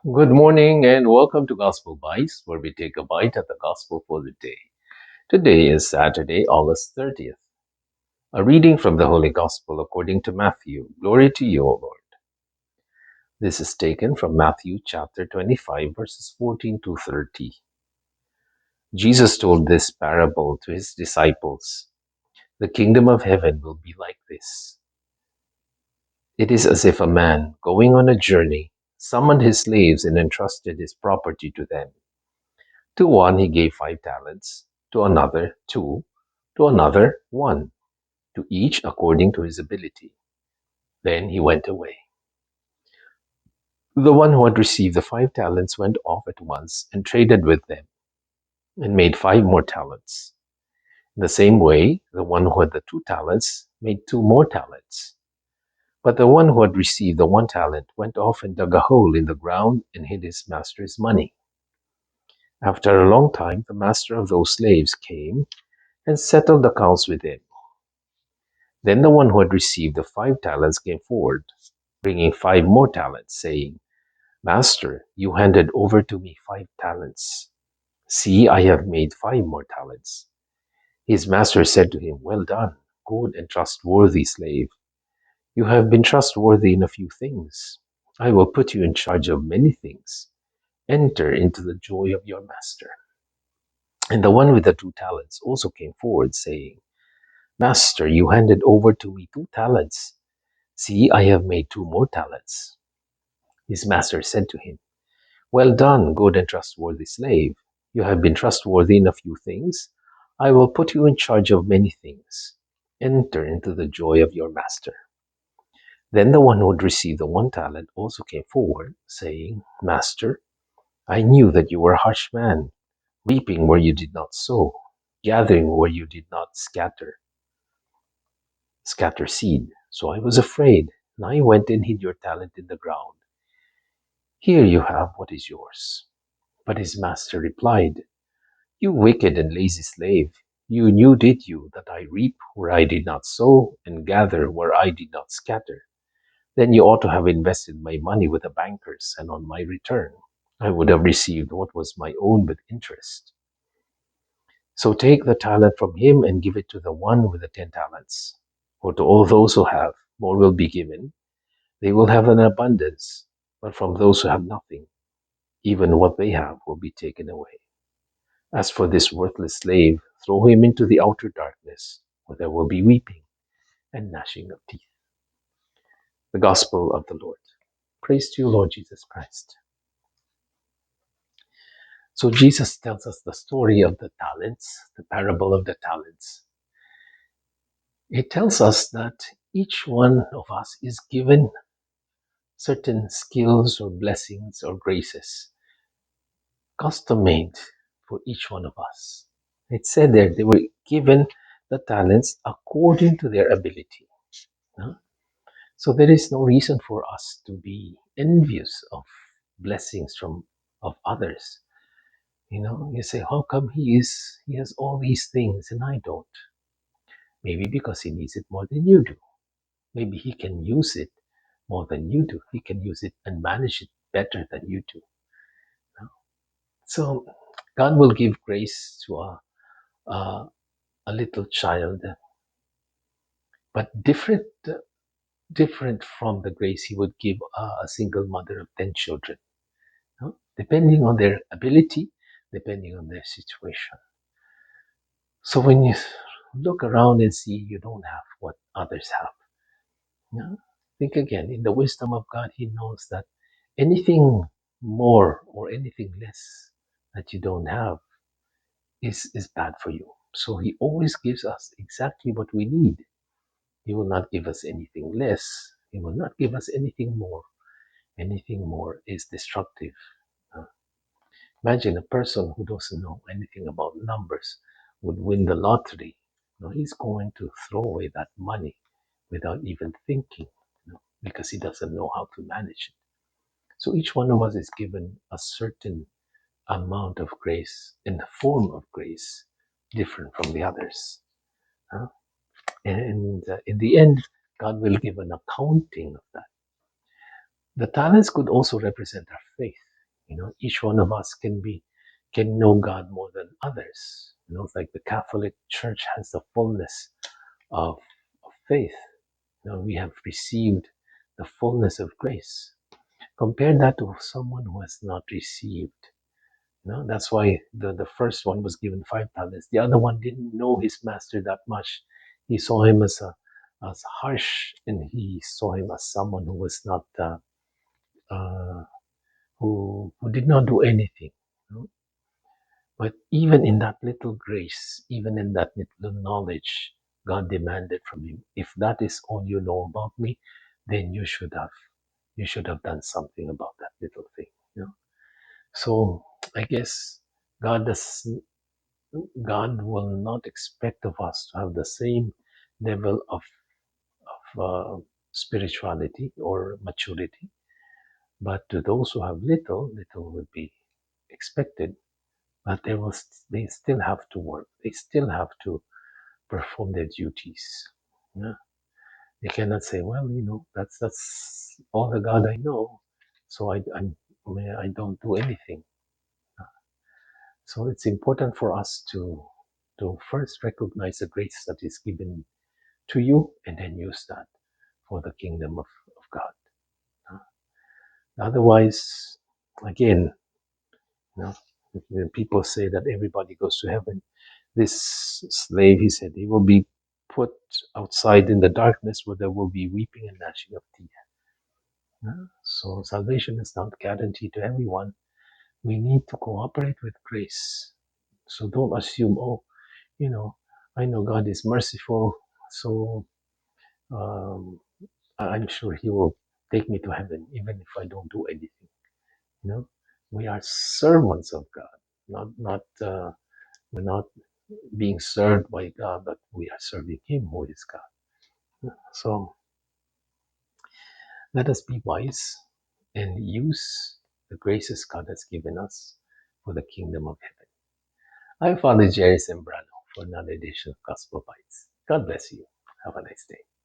Good morning and welcome to Gospel Bytes, where we take a bite at the Gospel for the day. Today is Saturday, August 30th. A reading from the Holy Gospel according to Matthew. Glory to you, O Lord. This is taken from Matthew chapter 25, verses 14 to 30. Jesus told this parable to his disciples. The kingdom of heaven will be like this. It is as if a man, going on a journey, summoned his slaves and entrusted his property to them. To one he gave 5 talents, to another 2, to another 1, to each according to his ability. Then he went away. The one who had received the 5 talents went off at once and traded with them, and made 5 more talents. In the same way, the one who had the 2 talents made 2 more talents. But the one who had received the 1 talent went off and dug a hole in the ground and hid his master's money. After a long time, the master of those slaves came and settled accounts with him. Then the one who had received the 5 talents came forward, bringing 5 more talents, saying, Master, you handed over to me 5 talents. See, I have made 5 more talents. His master said to him, Well done, good and trustworthy slave. You have been trustworthy in a few things. I will put you in charge of many things. Enter into the joy of your master. And the one with the 2 talents also came forward, saying, Master, you handed over to me 2 talents. See, I have made 2 more talents. His master said to him, Well done, good and trustworthy slave. You have been trustworthy in a few things. I will put you in charge of many things. Enter into the joy of your master. Then the one who had received the 1 talent also came forward, saying, Master, I knew that you were a harsh man, reaping where you did not sow, gathering where you did not scatter seed. So I was afraid, and I went and hid your talent in the ground. Here you have what is yours. But his master replied, You wicked and lazy slave, you knew, did you, that I reap where I did not sow and gather where I did not scatter? Then you ought to have invested my money with the bankers, and on my return I would have received what was my own with interest. So take the talent from him and give it to the one with the 10 talents. For to all those who have, more will be given. They will have an abundance, but from those who have nothing, even what they have will be taken away. As for this worthless slave, throw him into the outer darkness, where there will be weeping and gnashing of teeth. The Gospel of the Lord. Praise to you, Lord Jesus Christ. So Jesus tells us the story of the talents, the parable of the talents. It tells us that each one of us is given certain skills or blessings or graces, custom made for each one of us. It said there they were given the talents according to their ability. Huh? So there is no reason for us to be envious of blessings from of others. You say, how come he has all these things and I don't? Maybe because he needs it more than you do. Maybe he can use it more than you do. He can use it and manage it better than you do. So God will give grace to a, a little child, but different from the grace he would give a single mother of 10 children, depending on their ability, depending on their situation. So when you look around and see you don't have what others have, think again. In the wisdom of God, He knows that anything more or anything less that you don't have is bad for you. So He always gives us exactly what we need. He will not give us anything less. He will not give us anything more. Anything more is destructive. Uh, Imagine a person who doesn't know anything about numbers would win the lottery. He's going to throw away that money without even thinking, because he doesn't know how to manage it. So each one of us is given a certain amount of grace in the form of grace, different from the others. And in the end, God will give an accounting of that. The talents could also represent our faith. Each one of us can know God more than others. It's like the Catholic Church has the fullness of faith. We have received the fullness of grace. Compare that to someone who has not received. That's why the first one was given 5 talents. The other one didn't know his master that much. He saw him as harsh, and he saw him as someone who was not uh, who did not do anything. you know. But even in that little grace, even in that little knowledge, God demanded from him, if that is all you know about me, then you should have done something about that little thing. So I guess God does God will not expect of us to have the same level of spirituality or maturity, but to those who have little, little will be expected. But they still have to work. They still have to perform their duties. Yeah? They cannot say, well, that's all the God I know, so I don't do anything. So it's important for us to first recognize the grace that is given to you, and then use that for the kingdom of God. Uh, Otherwise, again, you know, when people say that everybody goes to heaven, this slave, he said, he will be put outside in the darkness where there will be weeping and gnashing of teeth. So salvation is not guaranteed to everyone. We need to cooperate with grace. So don't assume, oh, you know, I know God is merciful, so um, I'm sure He will take me to heaven, even if I don't do anything. You know, we are servants of God, not we're not being served by God, but we are serving Him, who is God. So let us be wise and use the graces God has given us for the kingdom of heaven. I'm Father Jerry Sembrano for another edition of Gospel Bytes. God bless you. Have a nice day.